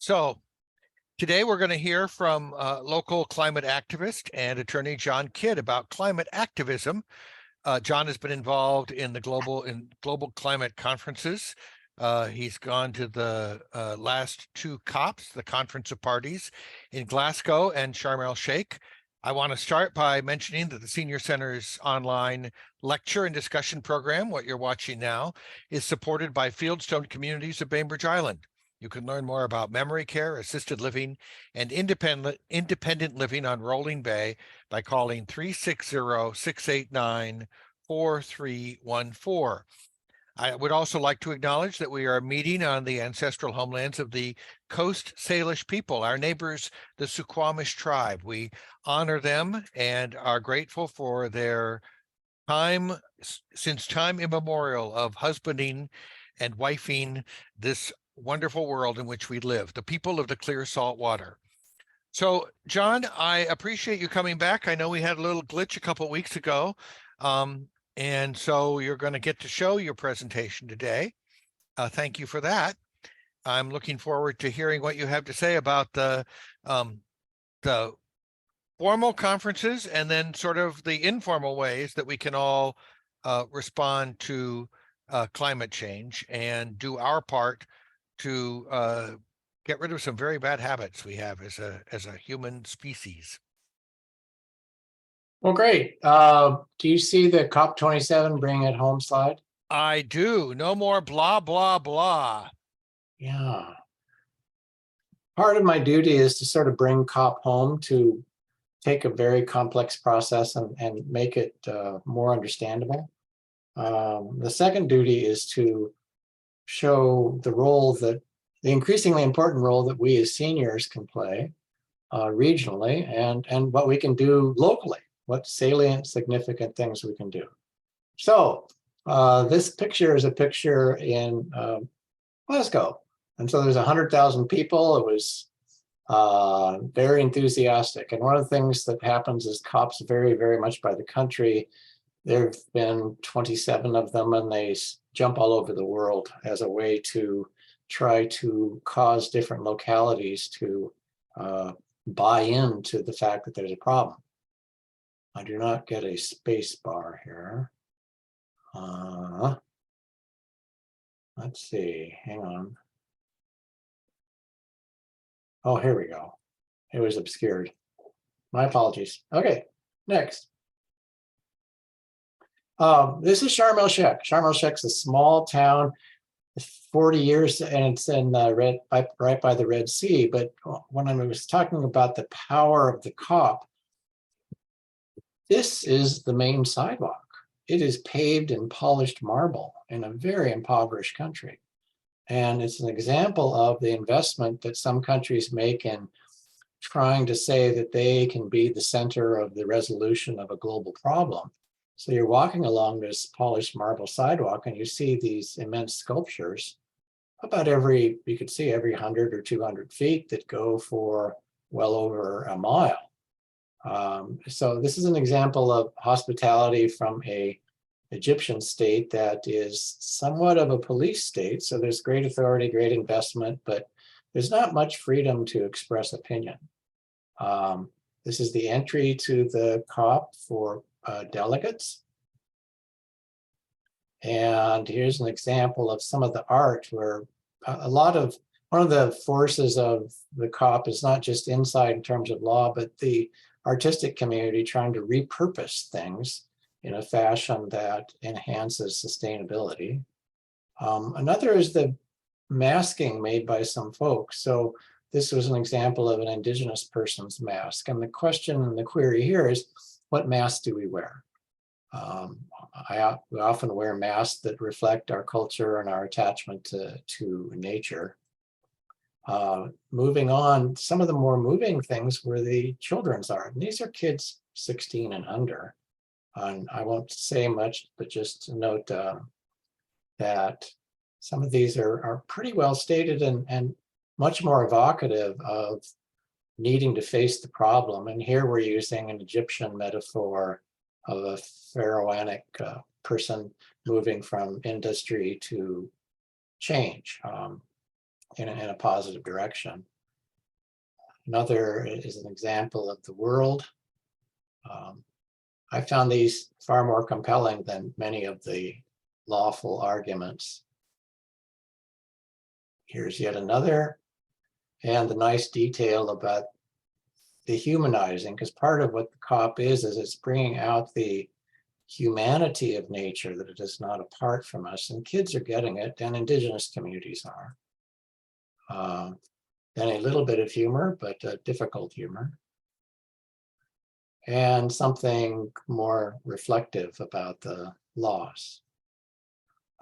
So today we're going to hear from local climate activist and attorney John Kydd about climate activism. John has been involved in the global climate conferences. He's gone to the last two COPs, the Conference of Parties in Glasgow and Sharm el-Sheikh. I want to start by mentioning that the Senior Center's online lecture and discussion program, what you're watching now, is supported by Fieldstone Communities of Bainbridge Island. You can learn more about memory care, assisted living, and independent living on Rolling Bay by calling 360-689-4314. I would also like to acknowledge that we are meeting on the ancestral homelands of the Coast Salish people, our neighbors, the Suquamish tribe. We honor them and are grateful for their time, since time immemorial, of husbanding and wifing this wonderful world in which we live, the people of the clear salt water. So, John, I appreciate you coming back. I know we had a little glitch a couple of weeks ago, and so you're going to get to show your presentation today. Thank you for that. I'm looking forward to hearing what you have to say about the formal conferences and then sort of the informal ways that we can all respond to climate change and do our part to get rid of some very bad habits we have as a human species. Well, great. Do you see the COP27 bring it home slide? I do. No more blah, blah, blah. Yeah. Part of my duty is to sort of bring COP home, to take a very complex process and make it more understandable. The second duty is to show the increasingly important role that we as seniors can play regionally, and what we can do locally, what salient, significant things we can do. So this picture is a picture in Glasgow. And so there's 100,000 people. It was very enthusiastic. And one of the things that happens is COPs vary very much by the country. There have been 27 of them, and they jump all over the world as a way to try to cause different localities to buy into the fact that there's a problem. I do not get a space bar here. Let's see, hang on. Oh, here we go. It was obscured. My apologies. Okay, next. This is Sharm el-Sheikh. Sharm el-Sheikh's a small town, 40 years, and it's in right by the Red Sea. But when I was talking about the power of the COP, this is the main sidewalk. It is paved in polished marble in a very impoverished country. And it's an example of the investment that some countries make in trying to say that they can be the center of the resolution of a global problem. So you're walking along this polished marble sidewalk and you see these immense sculptures about you could see every 100 or 200 feet that go for well over a mile. So this is an example of hospitality from a Egyptian state that is somewhat of a police state. So there's great authority, great investment, but there's not much freedom to express opinion. This is the entry to the COP for delegates. And here's an example of some of the art where one of the forces of the COP is not just inside in terms of law, but the artistic community trying to repurpose things in a fashion that enhances sustainability. Another is the masking made by some folks. So this was an example of an indigenous person's mask. And the question and the query here is, what mask do we wear? We often wear masks that reflect our culture and our attachment to nature. Moving on, some of the more moving things were the children's art. And these are kids 16 and under. And I won't say much, but just to note that some of these are pretty well stated and much more evocative of needing to face the problem. And here we're using an Egyptian metaphor of a pharaonic person moving from industry to change. in a positive direction. Another is an example of the world. I found these far more compelling than many of the lawful arguments. Here's yet another, and the nice detail about the humanizing, because part of what the COP is it's bringing out the humanity of nature, that it is not apart from us, and kids are getting it, and indigenous communities are. Then a little bit of humor, but difficult humor, and something more reflective about the loss.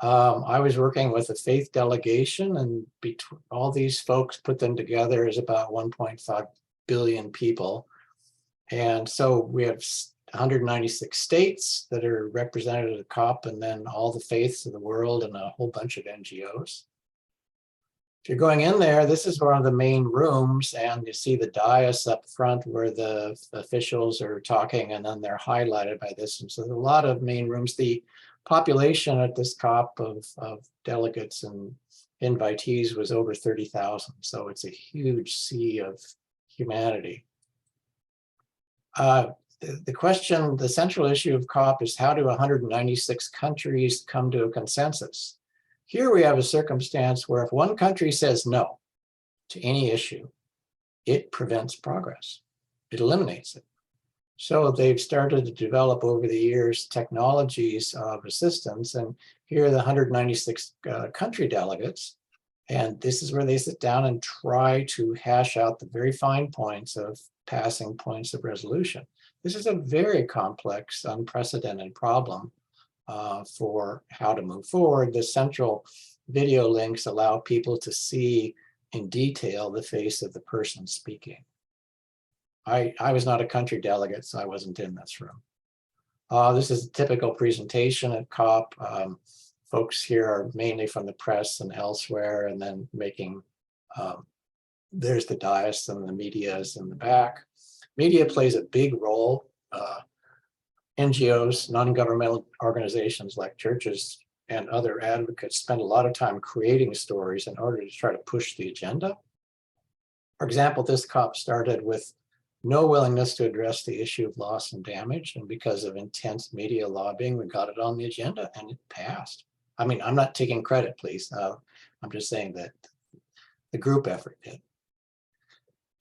I was working with a faith delegation, and between all these folks put them together is about 1.5 billion people. And so we have 196 states that are represented at the COP, and then all the faiths of the world and a whole bunch of NGOs. If you're going in there, this is one of the main rooms, and you see the dais up front where the officials are talking, and then they're highlighted by this. And so there's a lot of main rooms. The population at this COP of delegates and invitees was over 30,000. So it's a huge sea of humanity. The question, the central issue of COP is, how do 196 countries come to a consensus? Here we have a circumstance where if one country says no to any issue, it prevents progress. It eliminates it. So they've started to develop over the years technologies of assistance, and here are the 196 country delegates, and this is where they sit down and try to hash out the very fine points of passing points of resolution. This is a very complex, unprecedented problem for how to move forward. The central video links allow people to see in detail the face of the person speaking. I was not a country delegate, so I wasn't in this room. This is a typical presentation at COP. Folks here are mainly from the press and elsewhere, and then making, there's the dais and the media is in the back. Media plays a big role. NGOs, non-governmental organizations like churches and other advocates spend a lot of time creating stories in order to try to push the agenda. For example, this COP started with no willingness to address the issue of loss and damage, and because of intense media lobbying, we got it on the agenda and it passed. I mean, I'm not taking credit, please. I'm just saying that the group effort did.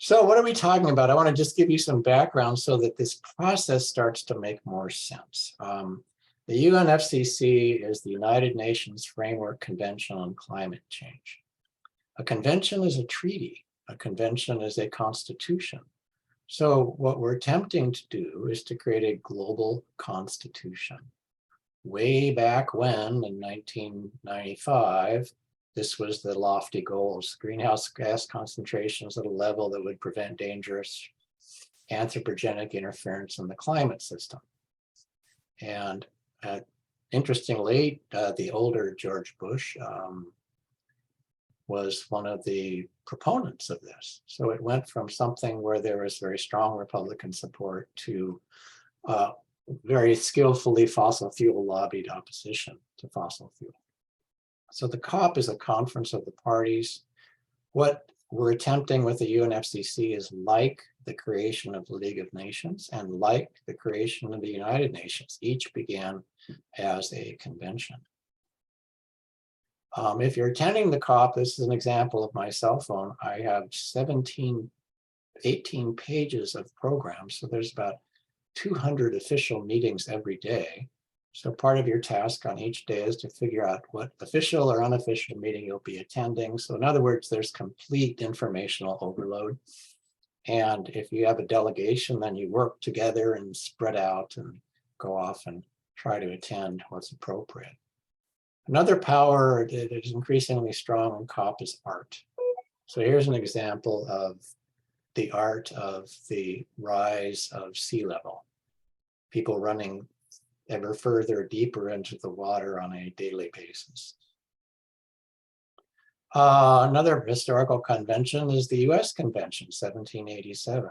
So what are we talking about? I want to just give you some background so that this process starts to make more sense. The UNFCCC is the United Nations Framework Convention on Climate Change. A convention is a treaty. A convention is a constitution. So what we're attempting to do is to create a global constitution. Way back when, in 1995, this was the lofty goals: greenhouse gas concentrations at a level that would prevent dangerous anthropogenic interference in the climate system. And interestingly, the older George Bush was one of the proponents of this. So it went from something where there was very strong Republican support to very skillfully fossil fuel lobbied opposition to fossil fuel. So the COP is a conference of the parties. What we're attempting with the UNFCCC is like the creation of the League of Nations and like the creation of the United Nations. Each began as a convention. If you're attending the COP, this is an example of my cell phone. I have 18 pages of programs. So there's about 200 official meetings every day. So part of your task on each day is to figure out what official or unofficial meeting you'll be attending. So in other words, there's complete informational overload. And if you have a delegation, then you work together and spread out and go off and try to attend what's appropriate. Another power that is increasingly strong in COP is art. So here's an example of the art of the rise of sea level. People running ever further deeper into the water on a daily basis. Another historical convention is the US Convention, 1787.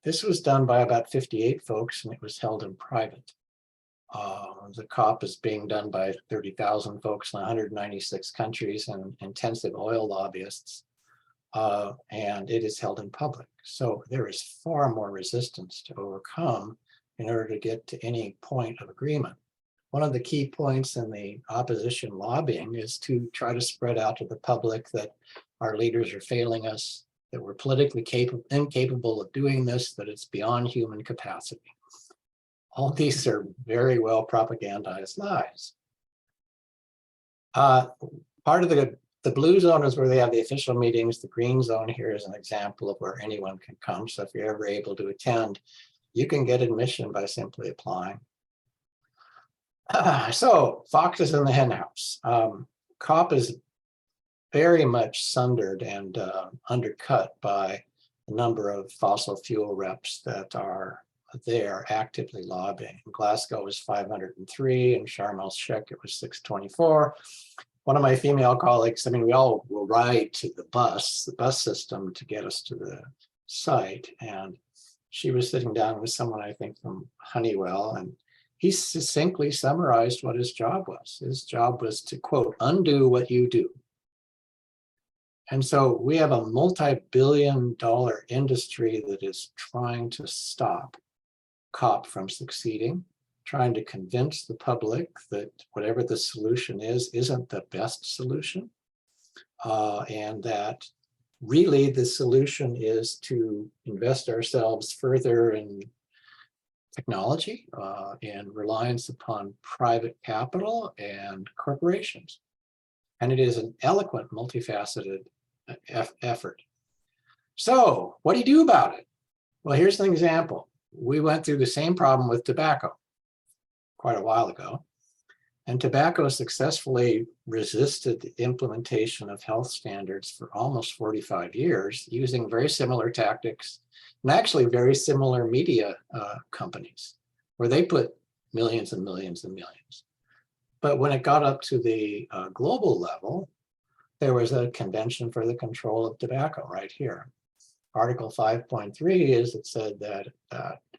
This was done by about 58 folks, and it was held in private. The COP is being done by 30,000 folks in 196 countries and intensive oil lobbyists. And it is held in public. So there is far more resistance to overcome in order to get to any point of agreement. One of the key points in the opposition lobbying is to try to spread out to the public that our leaders are failing us, that we're politically incapable of doing this, that it's beyond human capacity. All these are very well propagandized lies. Part of the blue zone is where they have the official meetings. The green zone here is an example of where anyone can come. So if you're ever able to attend, you can get admission by simply applying. So foxes in the henhouse. COP is very much sundered and undercut by the number of fossil fuel reps that are there actively lobbying. In Glasgow was 503, and Sharm el-Sheikh it was 624. One of my female colleagues, I mean, we all will ride to the bus system to get us to the site. And she was sitting down with someone, I think, from Honeywell, and he succinctly summarized what his job was. His job was to, quote, undo what you do. And so we have a multi-billion-dollar industry that is trying to stop COP from succeeding, trying to convince the public that whatever the solution is, isn't the best solution, and that really the solution is to invest ourselves further in technology and reliance upon private capital and corporations. And it is an eloquent, multifaceted effort. So what do you do about it? Well, here's an example. We went through the same problem with tobacco quite a while ago, and tobacco successfully resisted the implementation of health standards for almost 45 years using very similar tactics and actually very similar media companies where they put millions and millions and millions. But when it got up to the global level, there was a Convention for the Control of Tobacco right here. Article 5.3 is, it said that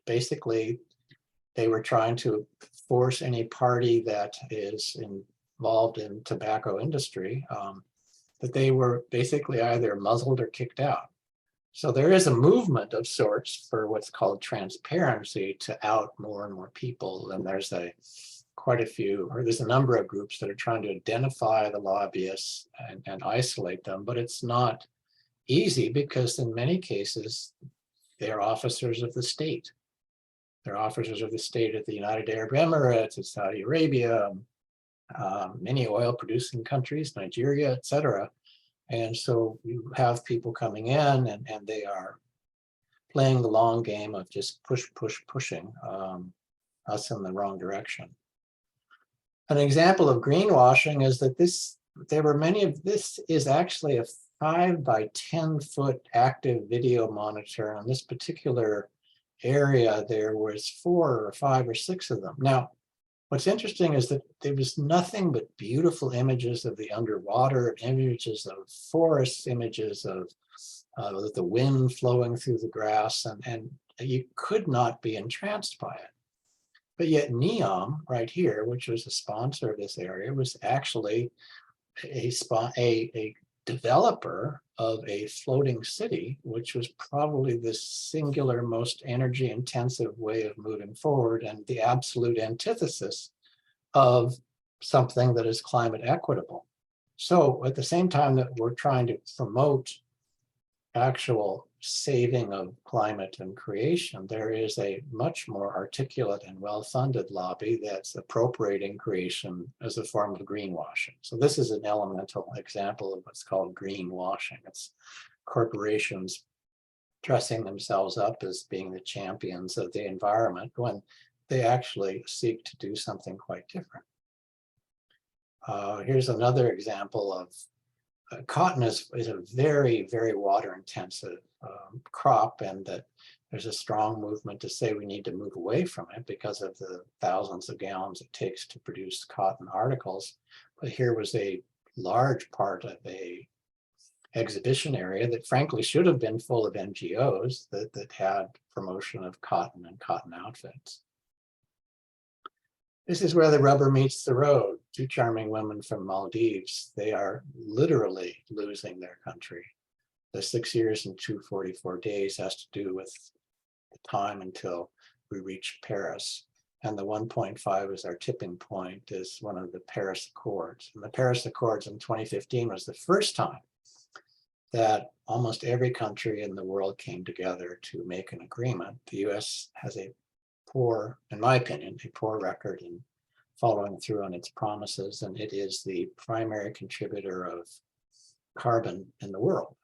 basically they were trying to force any party that is involved in tobacco industry that they were basically either muzzled or kicked out. So there is a movement of sorts for what's called transparency to out more and more people. And there's there's a number of groups that are trying to identify the lobbyists and isolate them, but it's not easy because in many cases, they're officers of the state. They're officers of the state at the United Arab Emirates, at Saudi Arabia, many oil producing countries, Nigeria, et cetera. And so you have people coming in and they are playing the long game of just pushing us in the wrong direction. An example of greenwashing is that this is actually a 5 by 10 foot active video monitor. On this particular area, there was 4 or 5 or 6 of them. Now, what's interesting is that there was nothing but beautiful images of the underwater, images of forests, images of the wind flowing through the grass, and you could not be entranced by it. But yet NEOM right here, which was a sponsor of this area, was actually a developer of a floating city, which was probably the singular most energy intensive way of moving forward and the absolute antithesis of something that is climate equitable. So at the same time that we're trying to promote actual saving of climate and creation, there is a much more articulate and well-funded lobby that's appropriating creation as a form of greenwashing. So this is an elemental example of what's called greenwashing. It's corporations dressing themselves up as being the champions of the environment when they actually seek to do something quite different. Here's another example of cotton is a very, very water intensive crop, and that there's a strong movement to say we need to move away from it because of the thousands of gallons it takes to produce cotton articles. But here was a large part of a exhibition area that frankly should have been full of NGOs that had promotion of cotton and cotton outfits. This is where the rubber meets the road. Two charming women from Maldives, they are literally losing their country. The 6 years and 244 days has to do with the time until we reach Paris. And the 1.5 is our tipping point, is one of the Paris Accords. And the Paris Accords in 2015 was the first time that almost every country in the world came together to make an agreement. The US has a poor, in my opinion, a poor record in following through on its promises, and it is the primary contributor of carbon in the world.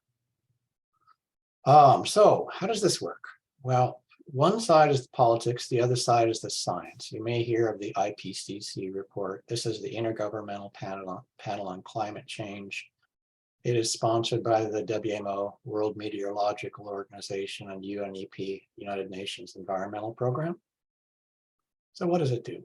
So how does this work? Well, one side is the politics, the other side is the science. You may hear of the IPCC report. This is the Intergovernmental Panel on Climate Change. It is sponsored by the WMO, World Meteorological Organization, and UNEP, United Nations Environmental Program. So what does it do?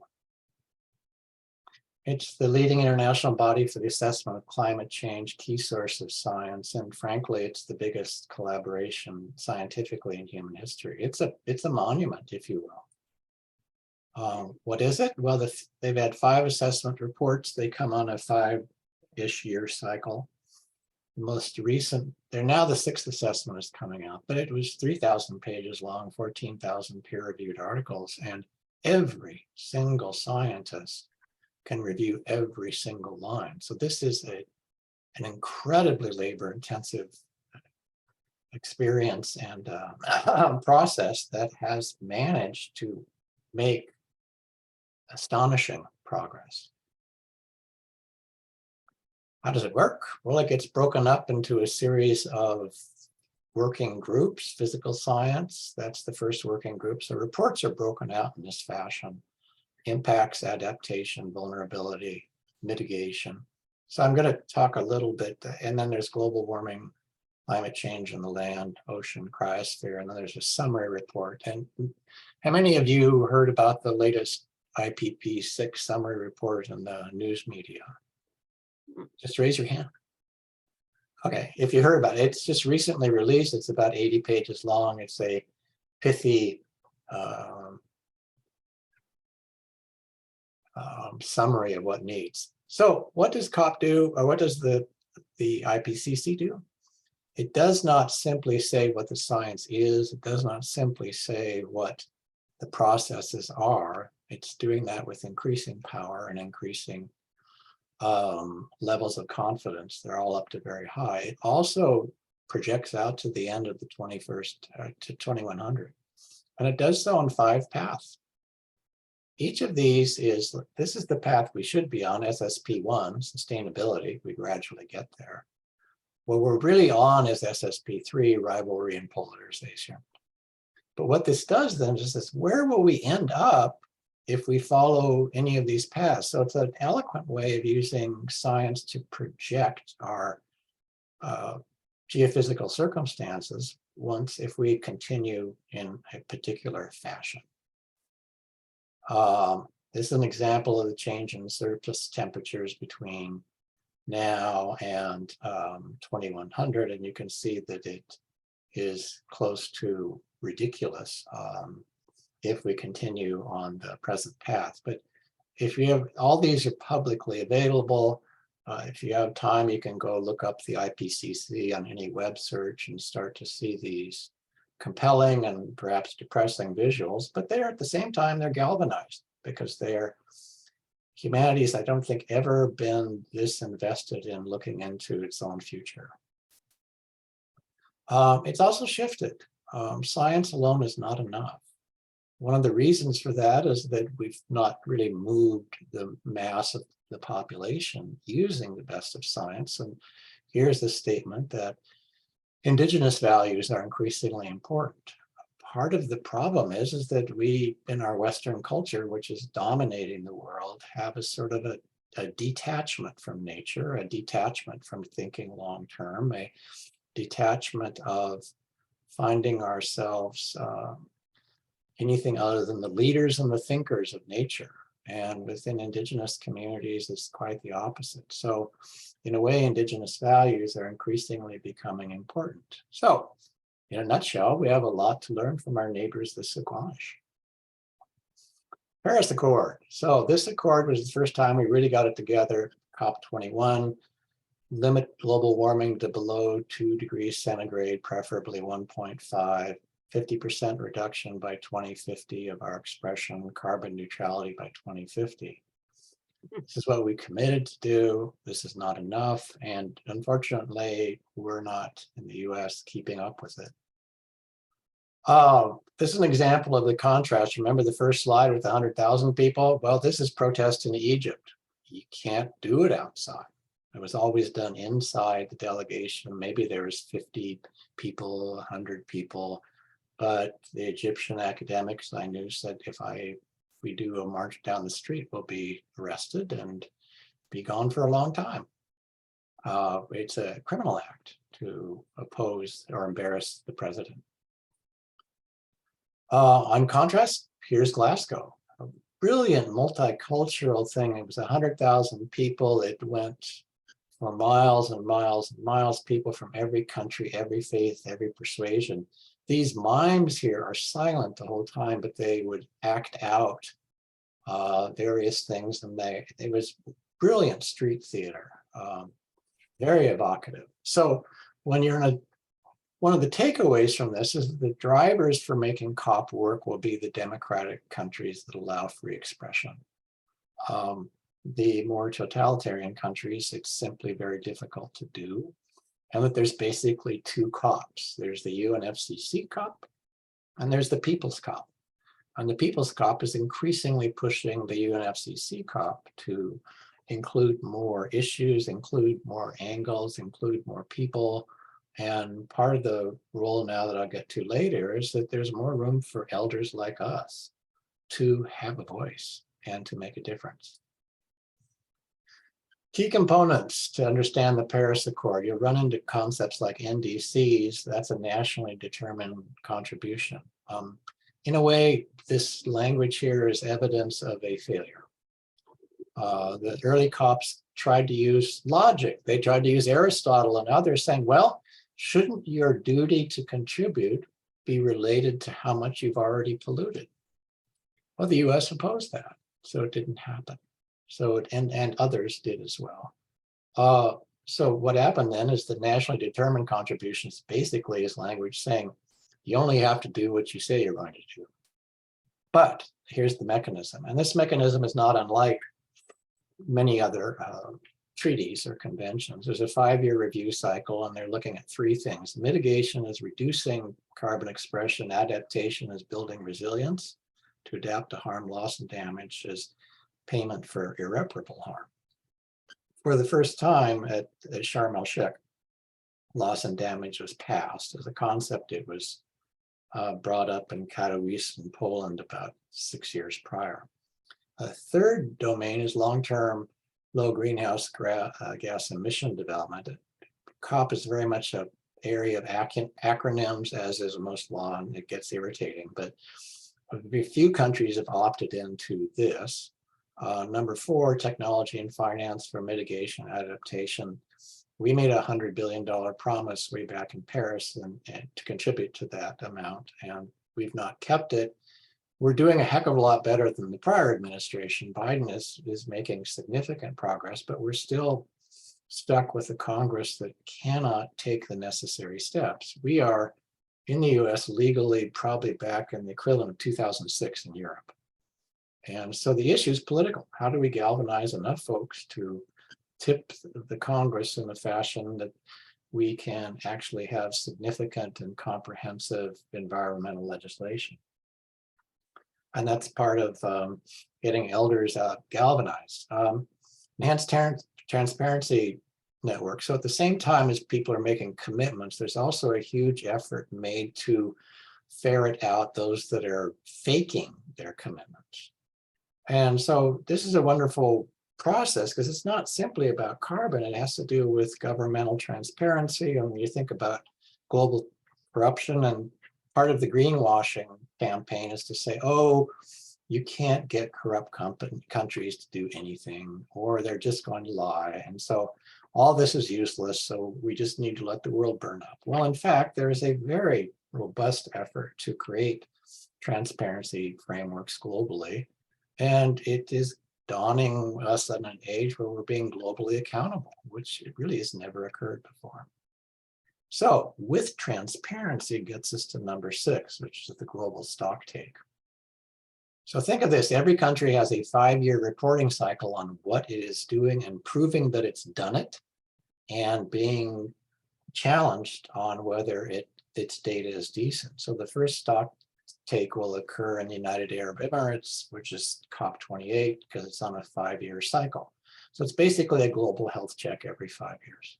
It's the leading international body for the assessment of climate change, key source of science, and frankly, it's the biggest collaboration scientifically in human history. It's a monument, if you will. What is it? Well, they've had 5 assessment reports. They come on a 5-ish year cycle. The most recent, they're now the 6th assessment is coming out, but it was 3,000 pages long, 14,000 peer-reviewed articles, and every single scientist can review every single line. So this is an incredibly labor-intensive experience and process that has managed to make astonishing progress. How does it work? Well, it gets broken up into a series of working groups. Physical science, that's the first working group. So reports are broken out in this fashion. Impacts, adaptation, vulnerability, mitigation. So I'm going to talk a little bit, and then there's global warming, climate change in the land, ocean, cryosphere, and then there's a summary report. And how many of you heard about the latest IPCC summary report in the news media? Just raise your hand. Okay, if you heard about it, it's just recently released. It's about 80 pages long. It's a pithy summary of what needs. So what does COP do, or what does the IPCC do? It does not simply say what the science is. It does not simply say what the processes are. It's doing that with increasing power and increasing levels of confidence. They're all up to very high. It also projects out to the end of the 21st to 2100. And it does so on 5 paths. Each of these is, this is the path we should be on, SSP1, sustainability. We gradually get there. What we're really on is SSP3, rivalry and polarization. But what this does then is this, where will we end up if we follow any of these paths? So it's an eloquent way of using science to project our geophysical circumstances if we continue in a particular fashion. This is an example of the change in surface temperatures between now and 2100, and you can see that it is close to ridiculous if we continue on the present path. But if you have, all these are publicly available. If you have time, you can go look up the IPCC on any web search and start to see these compelling and perhaps depressing visuals, but they're at the same time, they're galvanized because humanity's, I don't think, ever been this invested in looking into its own future. It's also shifted. Science alone is not enough. One of the reasons for that is that we've not really moved the mass of the population using the best of science. And here's the statement that indigenous values are increasingly important. Part of the problem is that we, in our Western culture, which is dominating the world, have a sort of a detachment from nature, a detachment from thinking long-term, a detachment of finding ourselves anything other than the leaders and the thinkers of nature. And within indigenous communities, it's quite the opposite. So in a way, indigenous values are increasingly becoming important. So in a nutshell, we have a lot to learn from our neighbors, the Suquamish. Paris Accord. So this accord was the first time we really got it together. COP21, limit global warming to below 2 degrees centigrade, preferably 1.5, 50% reduction by 2050 of our expression, carbon neutrality by 2050. This is what we committed to do. This is not enough. And unfortunately, we're not in the US keeping up with it. This is an example of the contrast. Remember the first slide with 100,000 people? Well, this is protest in Egypt. You can't do it outside. It was always done inside the delegation. Maybe there was 50 people, 100 people, but the Egyptian academics I knew said if we do a march down the street, we'll be arrested and be gone for a long time. It's a criminal act to oppose or embarrass the president. On contrast, here's Glasgow, a brilliant multicultural thing. It was 100,000 people. It went for miles and miles and miles, people from every country, every faith, every persuasion. These mimes here are silent the whole time, but they would act out various things, and it was brilliant street theater, very evocative. So when you're in one of the takeaways from this is the drivers for making COP work will be the democratic countries that allow free expression. The more totalitarian countries, it's simply very difficult to do. And that there's basically two COPs. There's the UNFCCC COP, and there's the People's COP. And the People's COP is increasingly pushing the UNFCCC COP to include more issues, include more angles, include more people. And part of the role now that I'll get to later is that there's more room for elders like us to have a voice and to make a difference. Key components to understand the Paris Accord. You'll run into concepts like NDCs. That's a nationally determined contribution. In a way, this language here is evidence of a failure. The early COPs tried to use logic. They tried to use Aristotle and others saying, well, shouldn't your duty to contribute be related to how much you've already polluted? Well, the US opposed that, so it didn't happen. So, and others did as well. So what happened then is the nationally determined contributions basically is language saying, you only have to do what you say you're going to do. But here's the mechanism. And this mechanism is not unlike many other treaties or conventions. There's a 5-year review cycle, and they're looking at 3 things. Mitigation is reducing carbon expression. Adaptation is building resilience to adapt to harm, loss, and damage as payment for irreparable harm. For the first time at Sharm el-Sheikh, loss and damage was passed. As a concept, it was brought up in Katowice in Poland about 6 years prior. A third domain is long-term low greenhouse gas emission development. COP is very much an area of acronyms, as is most law, and it gets irritating, but a few countries have opted into this. Number 4, technology and finance for mitigation adaptation. We made a $100 billion promise way back in Paris and to contribute to that amount, and we've not kept it. We're doing a heck of a lot better than the prior administration. Biden is making significant progress, but we're still stuck with a Congress that cannot take the necessary steps. We are in the US legally probably back in the equivalent of 2006 in Europe. And so the issue is political. How do we galvanize enough folks to tip the Congress in a fashion that we can actually have significant and comprehensive environmental legislation? And that's part of getting elders galvanized. Enhanced transparency network. So at the same time as people are making commitments, there's also a huge effort made to ferret out those that are faking their commitments. And so this is a wonderful process because it's not simply about carbon. It has to do with governmental transparency. And when you think about global corruption, and part of the greenwashing campaign is to say, oh, you can't get corrupt countries to do anything, or they're just going to lie. And so all this is useless. So we just need to let the world burn up. Well, in fact, there is a very robust effort to create transparency frameworks globally. And it is dawning us at an age where we're being globally accountable, which it really has never occurred before. So with transparency gets us to number 6, which is the global stock take. So think of this, every country has a 5-year reporting cycle on what it is doing and proving that it's done it, and being challenged on whether its data is decent. So the first stock take will occur in the United Arab Emirates, which is COP28, because it's on a 5-year cycle. So it's basically a global health check every 5 years.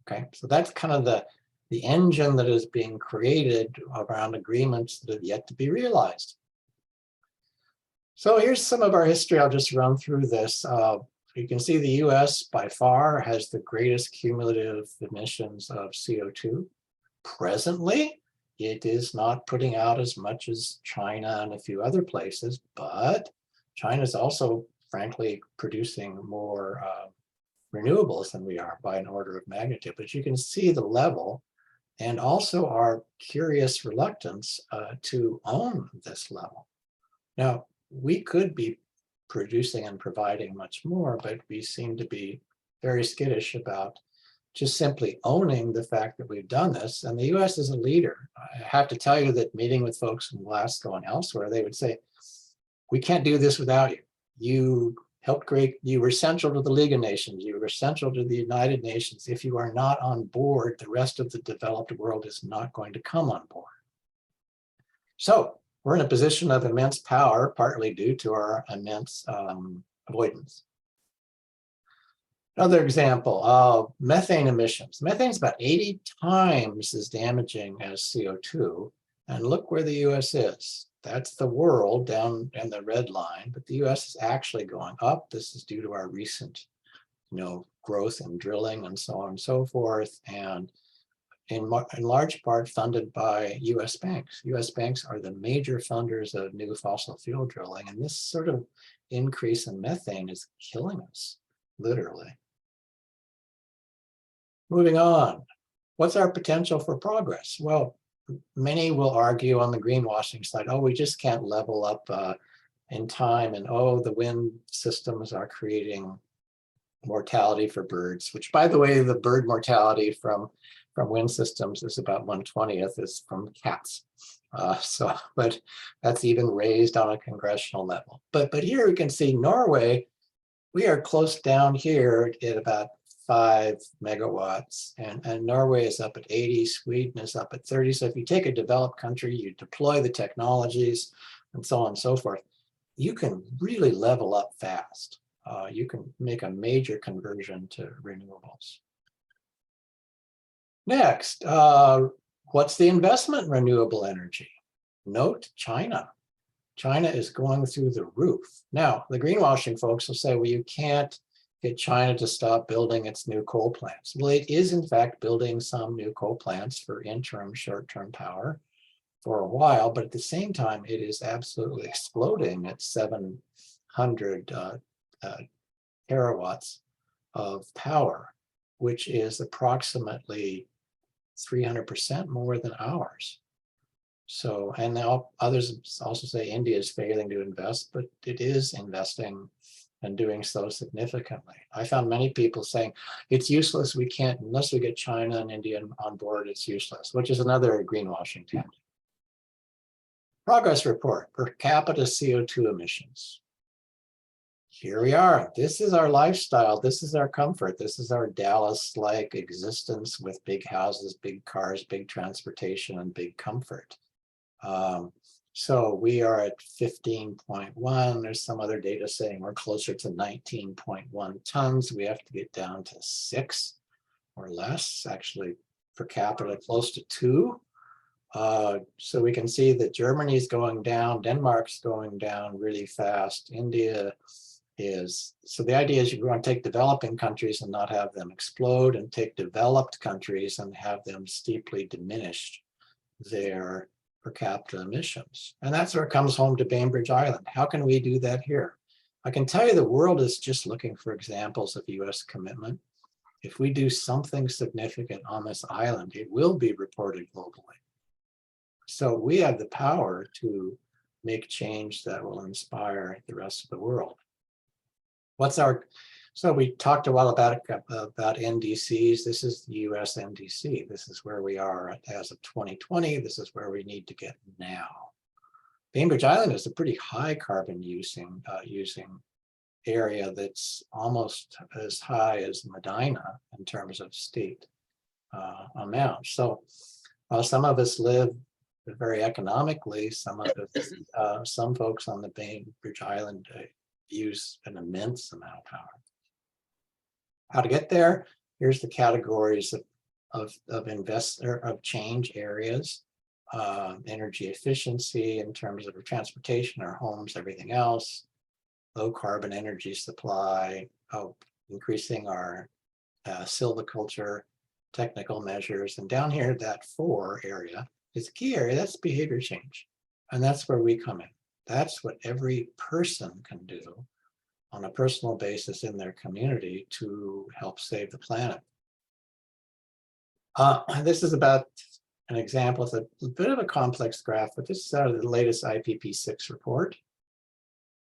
Okay, so that's kind of the engine that is being created around agreements that have yet to be realized. So here's some of our history. I'll just run through this. You can see the US by far has the greatest cumulative emissions of CO2. Presently, it is not putting out as much as China and a few other places, but China is also, frankly, producing more renewables than we are by an order of magnitude. But you can see the level and also our curious reluctance to own this level. Now, we could be producing and providing much more, but we seem to be very skittish about just simply owning the fact that we've done this. And the US is a leader. I have to tell you that meeting with folks in Glasgow and elsewhere, they would say, we can't do this without you. You helped create, you were central to the League of Nations, you were central to the United Nations. If you are not on board, the rest of the developed world is not going to come on board. So we're in a position of immense power, partly due to our immense avoidance. Another example, methane emissions. Methane is about 80 times as damaging as CO2. And look where the US is. That's the world down in the red line, but the US is actually going up. This is due to our recent, growth in drilling and so on and so forth. And in large part funded by US banks. US banks are the major funders of new fossil fuel drilling. And this sort of increase in methane is killing us, literally. Moving on, what's our potential for progress? Well, many will argue on the greenwashing side, oh, we just can't level up in time, and oh, the wind systems are creating mortality for birds, which, by the way, the bird mortality from wind systems is about 1/20th is from cats. But that's even raised on a congressional level. But here we can see Norway, we are close down here at about 5 megawatts, and Norway is up at 80, Sweden is up at 30. So if you take a developed country, you deploy the technologies and so on and so forth, you can really level up fast. You can make a major conversion to renewables. Next, what's the investment in renewable energy? Note China. China is going through the roof. Now, the greenwashing folks will say, well, you can't get China to stop building its new coal plants. Well, it is in fact building some new coal plants for interim short-term power for a while, but at the same time, it is absolutely exploding at 700 terawatts of power, which is approximately 300% more than ours. So, and now others also say India is failing to invest, but it is investing and doing so significantly. I found many people saying it's useless, we can't, unless we get China and India on board, it's useless, which is another greenwashing tactic. Progress report, per capita CO2 emissions. Here we are. This is our lifestyle. This is our comfort. This is our Dallas-like existence with big houses, big cars, big transportation, and big comfort. So we are at 15.1. There's some other data saying we're closer to 19.1 tons. We have to get down to 6 or less, actually per capita close to 2. So we can see that Germany is going down, Denmark's going down really fast, India is, so the idea is you want to take developing countries and not have them explode, and take developed countries and have them steeply diminish their per capita emissions. And that's where it comes home to Bainbridge Island. How can we do that here? I can tell you the world is just looking for examples of US commitment. If we do something significant on this island, it will be reported globally. So we have the power to make change that will inspire the rest of the world. So we talked a while about NDCs. This is the US NDC. This is where we are as of 2020. This is where we need to get now. Bainbridge Island is a pretty high carbon using area that's almost as high as Medina in terms of state amount. So while some of us live very economically, some folks on the Bainbridge Island use an immense amount of power. How to get there? Here's the categories of change areas. Energy efficiency in terms of transportation, our homes, everything else. Low carbon energy supply, increasing our silviculture, technical measures. And down here, that 4 area is a key area. That's behavior change. And that's where we come in. That's what every person can do on a personal basis in their community to help save the planet. This is about an example. It's a bit of a complex graph, but this is out of the latest IPCC report.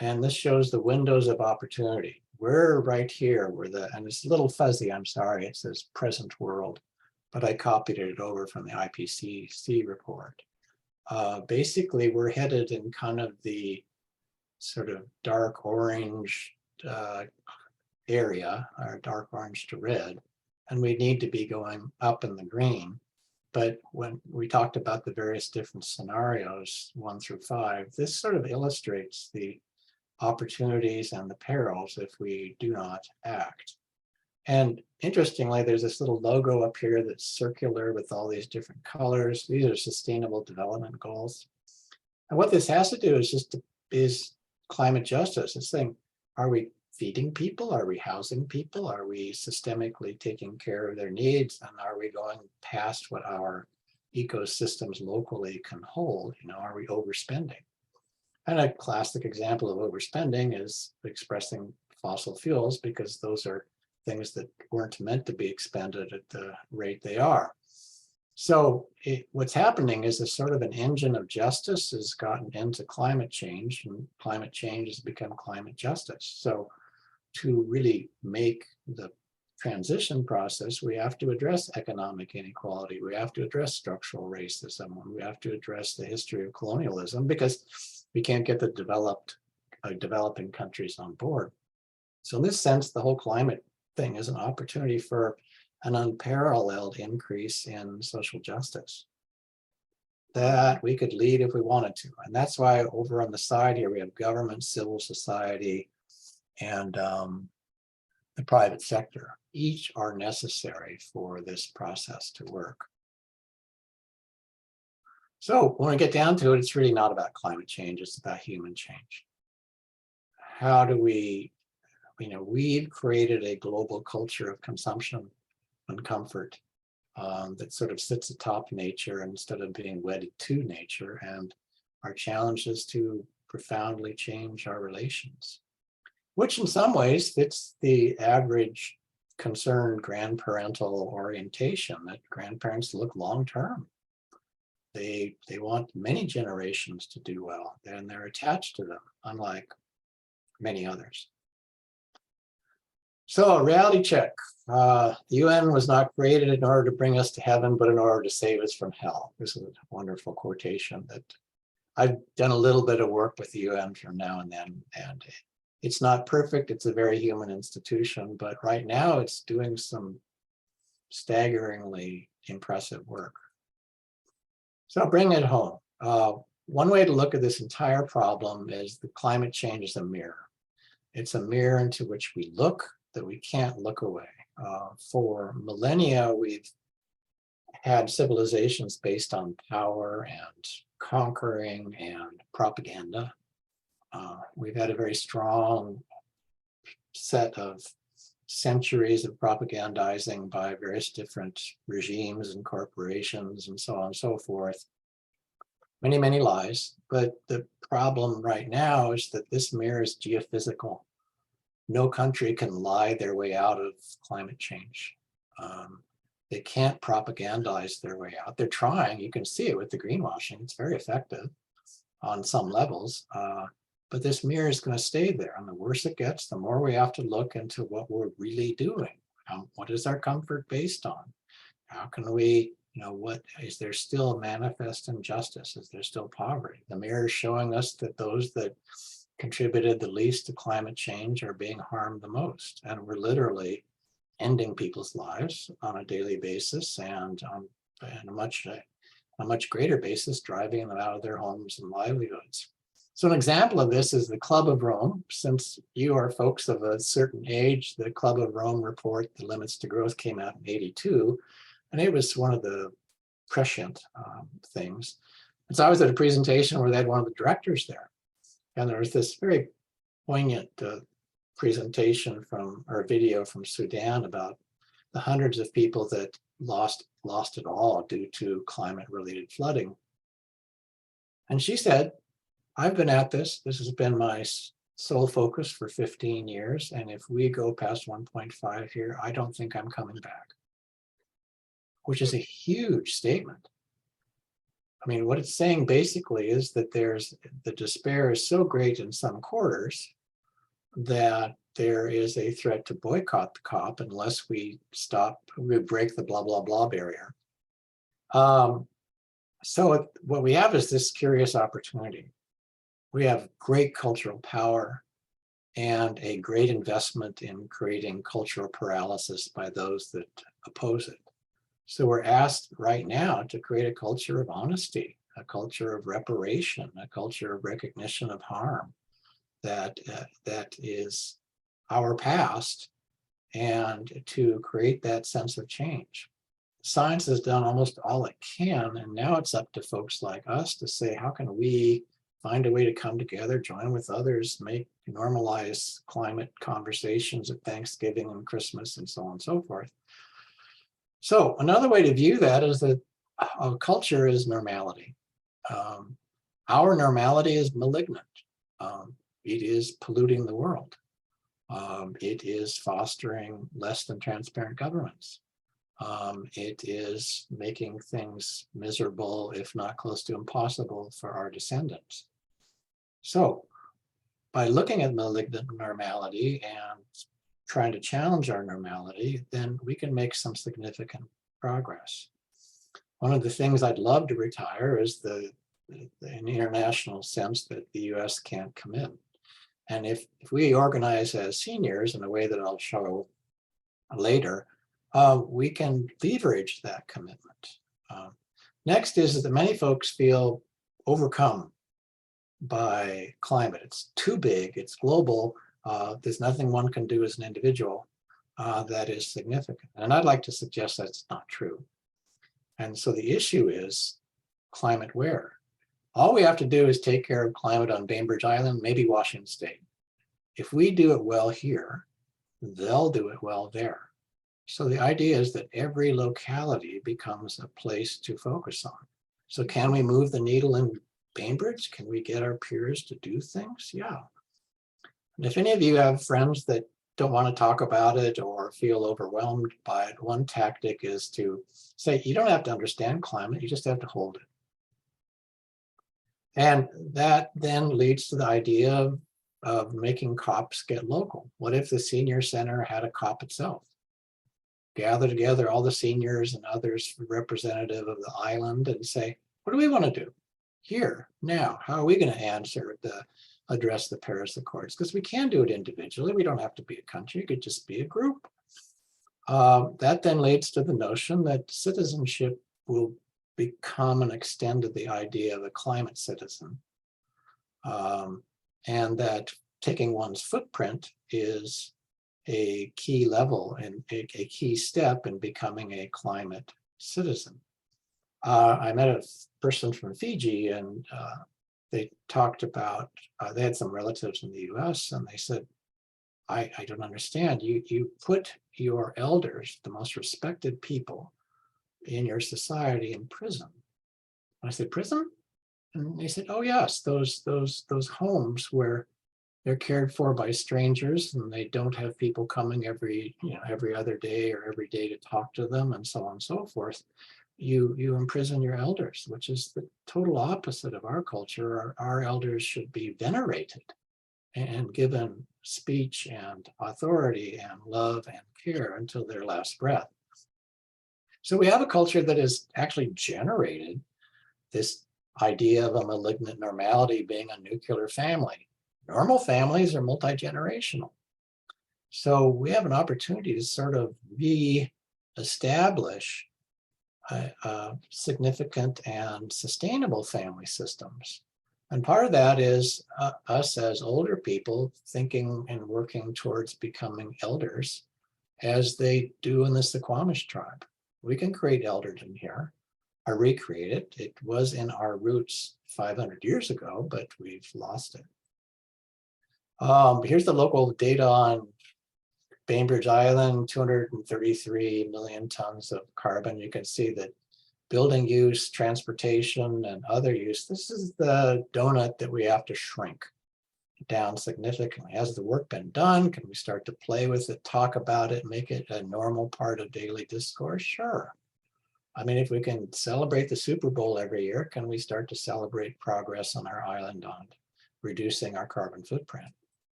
And this shows the windows of opportunity. We're right here and it's a little fuzzy, I'm sorry, it says present world, but I copied it over from the IPCC report. Basically, we're headed in kind of the sort of dark orange area, or dark orange to red, and we need to be going up in the green. But when we talked about the various different scenarios, 1 through 5, this sort of illustrates the opportunities and the perils if we do not act. And interestingly, there's this little logo up here that's circular with all these different colors. These are sustainable development goals. And what this has to do is climate justice. It's saying, are we feeding people? Are we housing people? Are we systemically taking care of their needs? And are we going past what our ecosystems locally can hold? Are we overspending? And a classic example of overspending is expressing fossil fuels, because those are things that weren't meant to be expended at the rate they are. So what's happening is a sort of an engine of justice has gotten into climate change, and climate change has become climate justice. So to really make the transition process, we have to address economic inequality. We have to address structural racism. We have to address the history of colonialism, because we can't get the developing countries on board. So in this sense, the whole climate thing is an opportunity for an unparalleled increase in social justice that we could lead if we wanted to. And that's why over on the side here, we have government, civil society, and the private sector. Each are necessary for this process to work. So when we get down to it, it's really not about climate change, it's about human change. How do we've created a global culture of consumption and comfort that sort of sits atop nature instead of being wedded to nature. And our challenge is to profoundly change our relations, which in some ways fits the average concerned grandparental orientation, that grandparents look long-term. They want many generations to do well, and they're attached to them, unlike many others. So, a reality check. The UN was not created in order to bring us to heaven, but in order to save us from hell. This is a wonderful quotation that I've done a little bit of work with the UN from now and then, and it's not perfect. It's a very human institution, but right now it's doing some staggeringly impressive work. So bring it home. One way to look at this entire problem is the climate change is a mirror. It's a mirror into which we look, that we can't look away. For millennia, we've had civilizations based on power and conquering and propaganda. We've had a very strong set of centuries of propagandizing by various different regimes and corporations and so on and so forth. Many, many lies. But the problem right now is that this mirror is geophysical. No country can lie their way out of climate change. They can't propagandize their way out. They're trying. You can see it with the greenwashing. It's very effective. on some levels. But this mirror is going to stay there. And the worse it gets, the more we have to look into what we're really doing. What is our comfort based on? How can we, what is there still manifest injustice? Is there still poverty? The mirror is showing us that those that contributed the least to climate change are being harmed the most. And we're literally ending people's lives on a daily basis and on a much greater basis, driving them out of their homes and livelihoods. So an example of this is the Club of Rome. Since you are folks of a certain age, the Club of Rome report, The Limits to Growth, came out in '82, and it was one of the prescient things. And so I was at a presentation where they had one of the directors there, and there was this very poignant presentation or video from Sudan about the hundreds of people that lost it all due to climate-related flooding. And she said, I've been at this. This has been my sole focus for 15 years. And if we go past 1.5 here, I don't think I'm coming back, which is a huge statement. I mean, what it's saying basically is that the despair is so great in some quarters that there is a threat to boycott the COP unless we break the blah, blah, blah barrier. So what we have is this curious opportunity. We have great cultural power and a great investment in creating cultural paralysis by those that oppose it. So we're asked right now to create a culture of honesty, a culture of reparation, a culture of recognition of harm that is our past, and to create that sense of change. Science has done almost all it can, and now it's up to folks like us to say, how can we find a way to come together, join with others, normalize climate conversations at Thanksgiving and Christmas and so on and so forth. So another way to view that is that culture is normality. Our normality is malignant. It is polluting the world. It is fostering less than transparent governments. It is making things miserable, if not close to impossible, for our descendants. So by looking at malignant normality and trying to challenge our normality, then we can make some significant progress. One of the things I'd love to retire is the international sense that the US can't commit. And if we organize as seniors in a way that I'll show later, we can leverage that commitment. Next is that many folks feel overcome by climate. It's too big, it's global, there's nothing one can do as an individual that is significant. And I'd like to suggest that's not true. And so the issue is climate where? All we have to do is take care of climate on Bainbridge Island, maybe Washington State. If we do it well here, they'll do it well there. So the idea is that every locality becomes a place to focus on. So can we move the needle in Bainbridge? Can we get our peers to do things? Yeah. And if any of you have friends that don't want to talk about it or feel overwhelmed by it, one tactic is to say, you don't have to understand climate, you just have to hold it. And that then leads to the idea of making COPs get local. What if the senior center had a COP itself? Gather together all the seniors and others representative of the island and say, what do we want to do here, now? How are we going to address the Paris Accords? Because we can do it individually. We don't have to be a country. It could just be a group. That then leads to the notion that citizenship will become an extent of the idea of a climate citizen. And that taking one's footprint is a key level and a key step in becoming a climate citizen. I met a person from Fiji, and they talked about, they had some relatives in the US, and they said, I don't understand. You put your elders, the most respected people in your society, in prison. And I said, prison? And they said, oh yes, those homes where they're cared for by strangers and they don't have people coming every other day or every day to talk to them and so on and so forth. you imprison your elders, which is the total opposite of our culture. Our elders should be venerated and given speech and authority and love and care until their last breath. So we have a culture that has actually generated this idea of a malignant normality being a nuclear family. Normal families are multi-generational. So we have an opportunity to sort of re-establish significant and sustainable family systems. And part of that is us as older people thinking and working towards becoming elders as they do in the Suquamish tribe. We can create elderdom here, or recreate it. It was in our roots 500 years ago, but we've lost it. Here's the local data on Bainbridge Island, 233 million tons of carbon. You can see that building use, transportation, and other use, this is the donut that we have to shrink down significantly. Has the work been done? Can we start to play with it, talk about it, make it a normal part of daily discourse? Sure. I mean, if we can celebrate the Super Bowl every year, can we start to celebrate progress on our island on reducing our carbon footprint?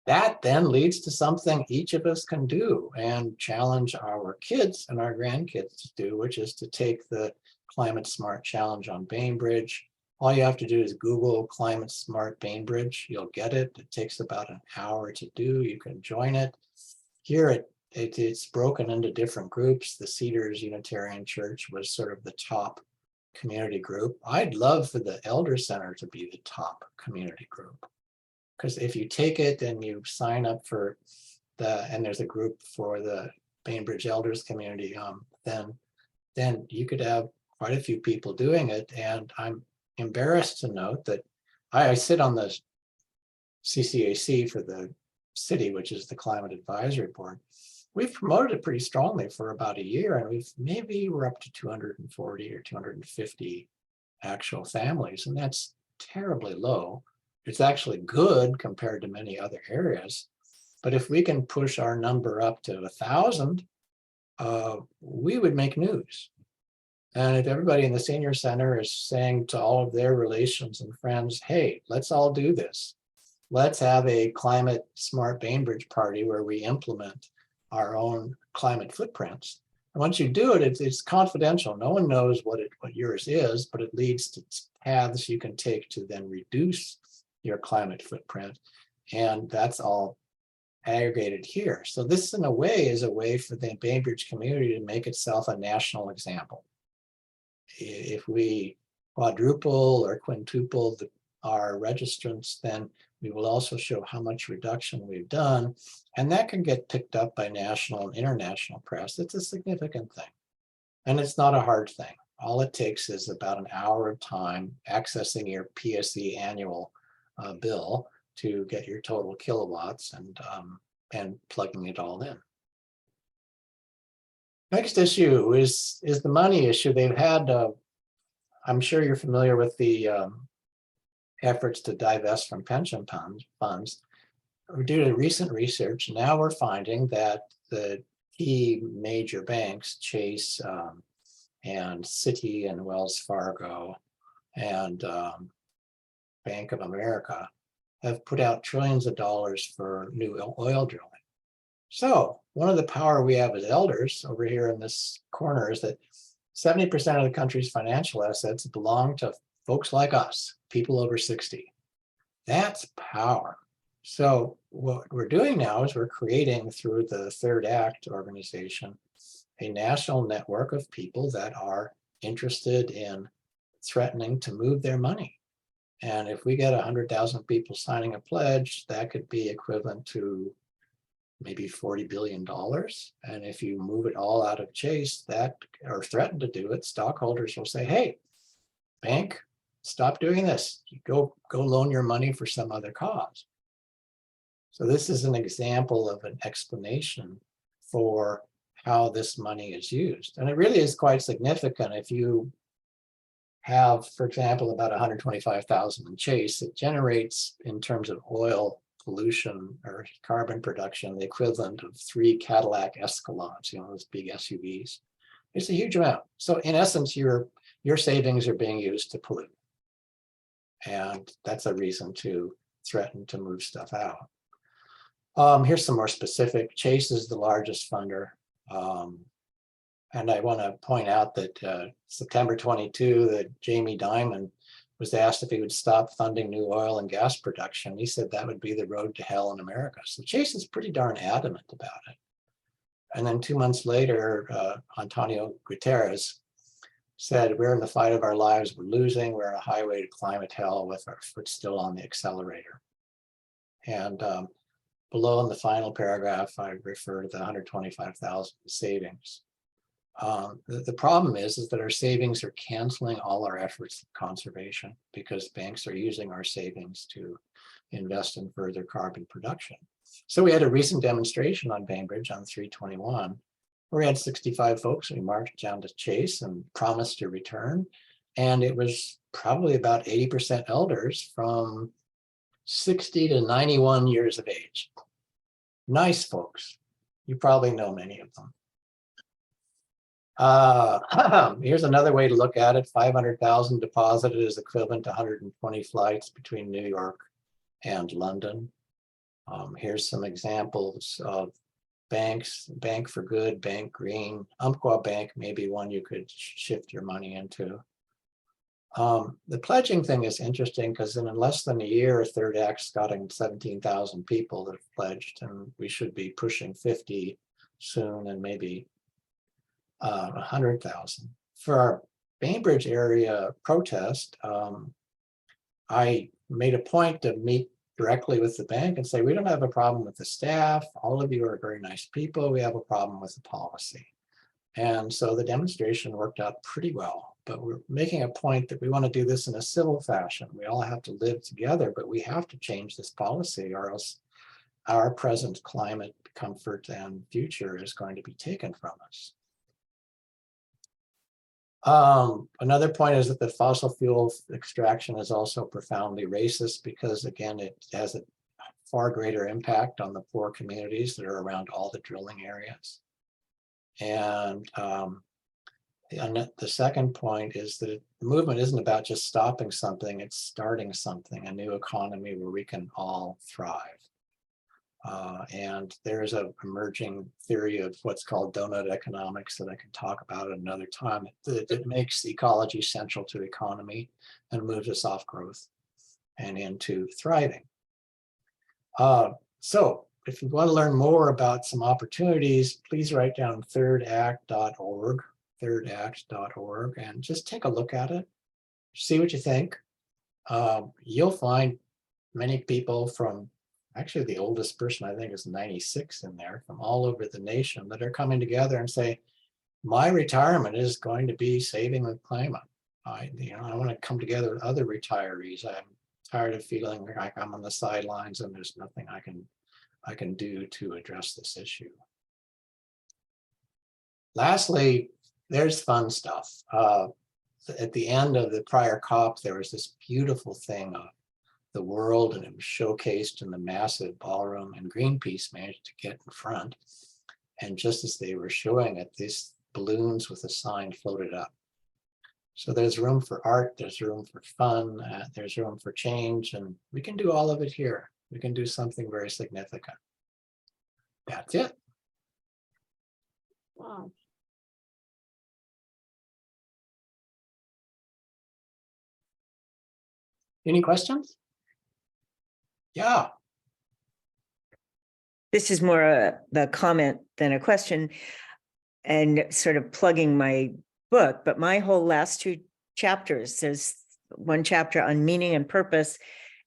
That then leads to something each of us can do and challenge our kids and our grandkids to do, which is to take the Climate Smart Challenge on Bainbridge. All you have to do is Google Climate Smart Bainbridge. You'll get it. It takes about an hour to do. You can join it. Here it's broken into different groups. The Cedars Unitarian Church was sort of the top community group. I'd love for the Elder Center to be the top community group. Because if you take it and you sign up for and there's a group for the Bainbridge Elders community, then you could have quite a few people doing it. And I'm embarrassed to note that I sit on the CCAC for the city, which is the Climate Advisory Board. We've promoted it pretty strongly for about a year, and we're up to 240 or 250 actual families, and that's terribly low. It's actually good compared to many other areas. But if we can push our number up to 1,000, we would make news. And if everybody in the senior center is saying to all of their relations and friends, hey, let's all do this. Let's have a climate smart Bainbridge party where we implement our own climate footprints. And once you do it, it's confidential. No one knows what yours is, but it leads to paths you can take to then reduce your climate footprint. And that's all aggregated here. So this in a way is a way for the Bainbridge community to make itself a national example. If we quadruple or quintuple our registrants, then we will also show how much reduction we've done. And that can get picked up by national and international press. It's a significant thing. And it's not a hard thing. All it takes is about an hour of time accessing your PSE annual bill to get your total kilowatts and plugging it all in. Next issue is the money issue. They've had, I'm sure you're familiar with the efforts to divest from pension funds. Due to recent research, now we're finding that the key major banks, Chase and Citi and Wells Fargo and Bank of America, have put out trillions of dollars for new oil drilling. So one of the power we have as elders over here in this corner is that 70% of the country's financial assets belong to folks like us, people over 60. That's power. So what we're doing now is we're creating, through the Third Act organization, a national network of people that are interested in threatening to move their money. And if we get 100,000 people signing a pledge, that could be equivalent to maybe $40 billion. And if you move it all out of Chase, or threaten to do it, stockholders will say, hey, bank, stop doing this. Go loan your money for some other cause. So this is an example of an explanation for how this money is used. And it really is quite significant. If you have, for example, about 125,000 in Chase, it generates, in terms of oil pollution or carbon production, the equivalent of 3 Cadillac Escalades, those big SUVs. It's a huge amount. So in essence, your savings are being used to pollute. And that's a reason to threaten to move stuff out. Here's some more specific. Chase is the largest funder. And I want to point out that September 22, that Jamie Dimon was asked if he would stop funding new oil and gas production. He said that would be the road to hell in America. So Chase is pretty darn adamant about it. And then 2 months later, Antonio Guterres said, we're in the fight of our lives, we're losing, we're on a highway to climate hell with our foot still on the accelerator. And below in the final paragraph, I refer to the 125,000 savings. The problem is that our savings are canceling all our efforts of conservation because banks are using our savings to invest in further carbon production. So we had a recent demonstration on Bainbridge on 3/21, where we had 65 folks. We marched down to Chase and promised to return. And it was probably about 80% elders from 60 to 91 years of age. Nice folks. You probably know many of them. Here's another way to look at it. 500,000 deposited is equivalent to 120 flights between New York and London. Here's some examples of banks: Bank for Good, Bank Green, Umpqua Bank, maybe one you could shift your money into. The pledging thing is interesting because in less than a year, Third Act's gotten 17,000 people that have pledged, and we should be pushing 50 soon, and maybe 100,000. For our Bainbridge area protest, I made a point to meet directly with the bank and say, we don't have a problem with the staff. All of you are very nice people. We have a problem with the policy. And so the demonstration worked out pretty well, but we're making a point that we want to do this in a civil fashion. We all have to live together, but we have to change this policy or else our present climate comfort and future is going to be taken from us. Another point is that the fossil fuel extraction is also profoundly racist because, again, it has a far greater impact on the poor communities that are around all the drilling areas. And the second point is that the movement isn't about just stopping something, it's starting something, a new economy where we can all thrive. And there's an emerging theory of what's called donut economics that I can talk about at another time. It makes ecology central to economy and moves us off growth and into thriving. So if you want to learn more about some opportunities, please write down thirdact.org, thirdact.org, and just take a look at it, see what you think. You'll find many people from, actually the oldest person I think is 96 in there, from all over the nation that are coming together and say, my retirement is going to be saving the climate. I want to come together with other retirees. I'm tired of feeling like I'm on the sidelines and there's nothing I can do to address this issue. Lastly, there's fun stuff. At the end of the prior COP, there was this beautiful thing of the world, and it was showcased in the massive ballroom, and Greenpeace managed to get in front. And just as they were showing it, these balloons with a sign floated up. So there's room for art, there's room for fun, there's room for change, and we can do all of it here. We can do something very significant. That's it. Wow. Any questions? Yeah. This is more the comment than a question and sort of plugging my book, but my whole last two chapters, there's one chapter on meaning and purpose.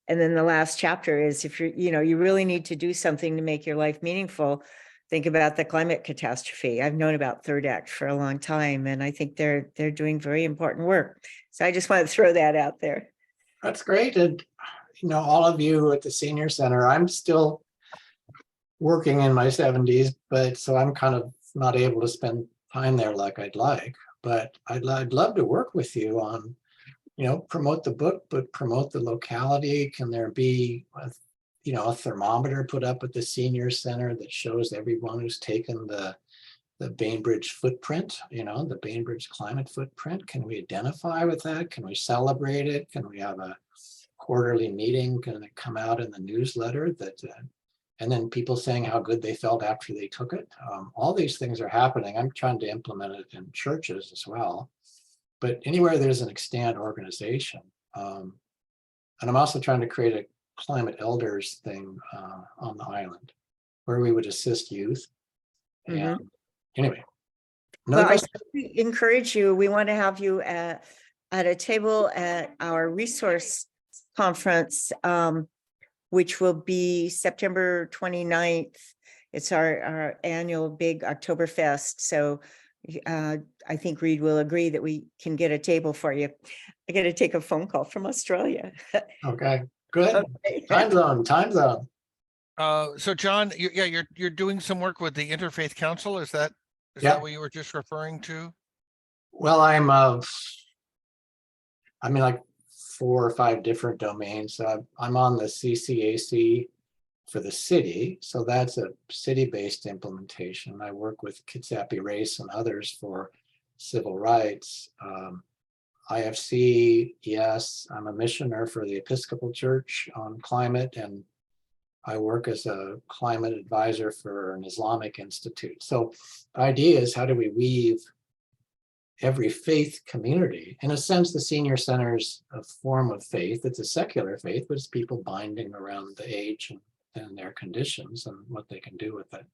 And then the last chapter is if you really need to do something to make your life meaningful, think about the climate catastrophe. I've known about Third Act for a long time, and I think they're doing very important work. So I just want to throw that out there. That's great. And all of you at the Senior Center, I'm still working in my 70s, but so I'm kind of not able to spend time there like I'd like. But I'd love to work with you on, promote the book, but promote the locality. Can there be a thermometer put up at the Senior Center that shows everyone who's taken the Bainbridge footprint, the Bainbridge climate footprint. Can we identify with that? Can we celebrate it? Can we have a quarterly meeting? Can it come out in the newsletter that, and then people saying how good they felt after they took it? All these things are happening. I'm trying to implement it in churches as well, but anywhere there's an extant organization. And I'm also trying to create a climate elders thing on the island where we would assist youth. And anyway, Well, I certainly encourage you. We want to have you at a table at our resource conference, which will be September 29th. It's our annual big Oktoberfest. So I think Reed will agree that we can get a table for you. I got to take a phone call from Australia. Okay, good. Okay. Time zone. So John, you're doing some work with the Interfaith Council. Is that what you were just referring to? Well, I'm in like 4 or 5 different domains. I'm on the CCAC for the city. So that's a city-based implementation. I work with Kitsappi Race and others for civil rights. IFC, yes, I'm a missioner for the Episcopal Church on climate, and I work as a climate advisor for an Islamic institute. So the idea is, how do we weave every faith community? In a sense, the senior center is a form of faith. It's a secular faith, but it's people binding around the age and their conditions and what they can do with it.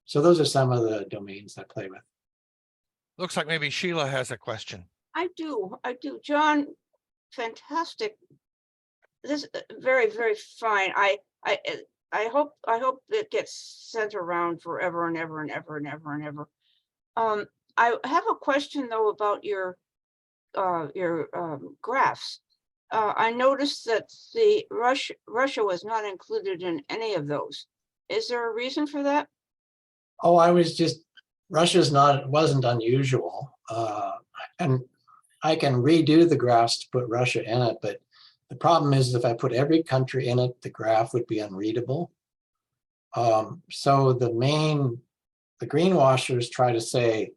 So those are some of the domains I play with. Looks like maybe Sheila has a question. I do. John, fantastic. This is very, very fine. I hope it gets sent around forever and ever and ever and ever and ever. I have a question though about your graphs. I noticed that Russia was not included in any of those. Is there a reason for that? Oh, wasn't unusual. And I can redo the graphs to put Russia in it, but the problem is if I put every country in it, the graph would be unreadable. So the greenwashers try to say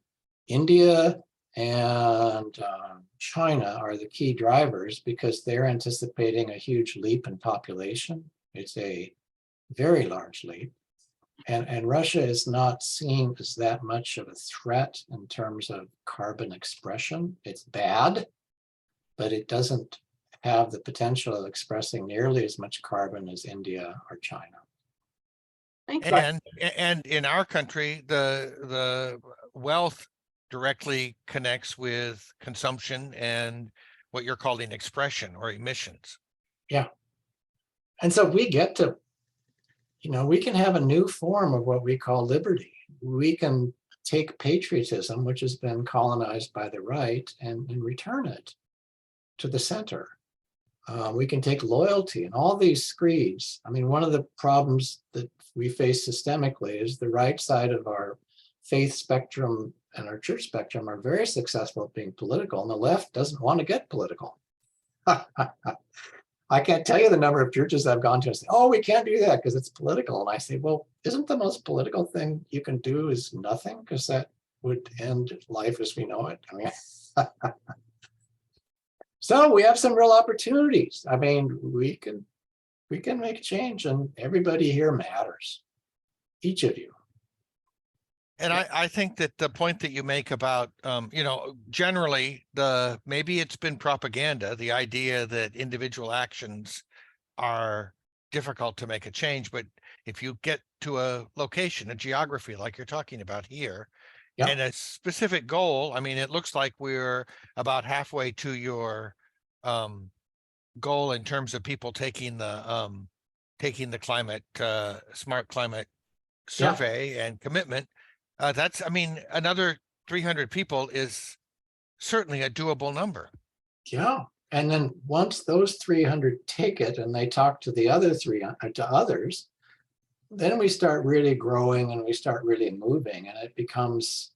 India and China are the key drivers because they're anticipating a huge leap in population. It's a very large leap. And Russia is not seen as that much of a threat in terms of carbon expression. It's bad, but it doesn't have the potential of expressing nearly as much carbon as India or China. Thank you. And in our country, the wealth directly connects with consumption and what you're calling expression or emissions. Yeah. And so we get to, we can have a new form of what we call liberty. We can take patriotism, which has been colonized by the right, and return it to the center. We can take loyalty and all these screeds. I mean, one of the problems that we face systemically is the right side of our faith spectrum and our church spectrum are very successful at being political, and the left doesn't want to get political. I can't tell you the number of churches I've gone to and say, oh, we can't do that because it's political. And I say, well, isn't the most political thing you can do is nothing? Because that would end life as we know it. I mean, so we have some real opportunities. I mean, we can make a change, and everybody here matters. Each of you. And I think that the point that you make about, generally maybe it's been propaganda, the idea that individual actions are difficult to make a change. But if you get to a location, a geography like you're talking about here, and a specific goal, I mean, it looks like we're about halfway to your goal in terms of people taking the climate, smart climate survey and commitment. Another 300 people is certainly a doable number. Yeah. And then once those 300 take it and they talk to the other to others, then we start really growing and we start really moving, and it becomes,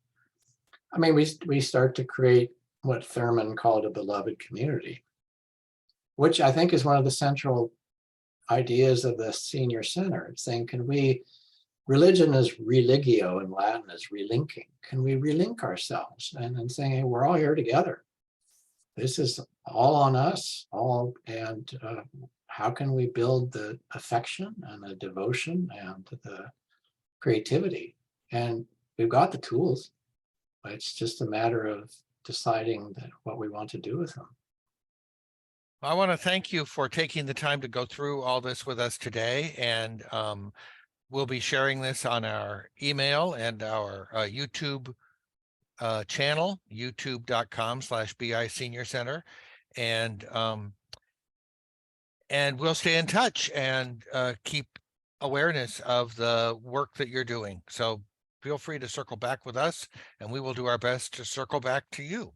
we start to create what Thurman called a beloved community, which I think is one of the central ideas of the senior center, saying, can we religion is religio in Latin, is relinking. Can we relink ourselves and saying, hey, we're all here together. This is all on us, and how can we build the affection and the devotion and the creativity? And we've got the tools. It's just a matter of deciding what we want to do with them. I want to thank you for taking the time to go through all this with us today, and we'll be sharing this on our email and our YouTube channel, youtube.com/BI Senior Center. And we'll stay in touch and keep awareness of the work that you're doing. So feel free to circle back with us, and we will do our best to circle back to you.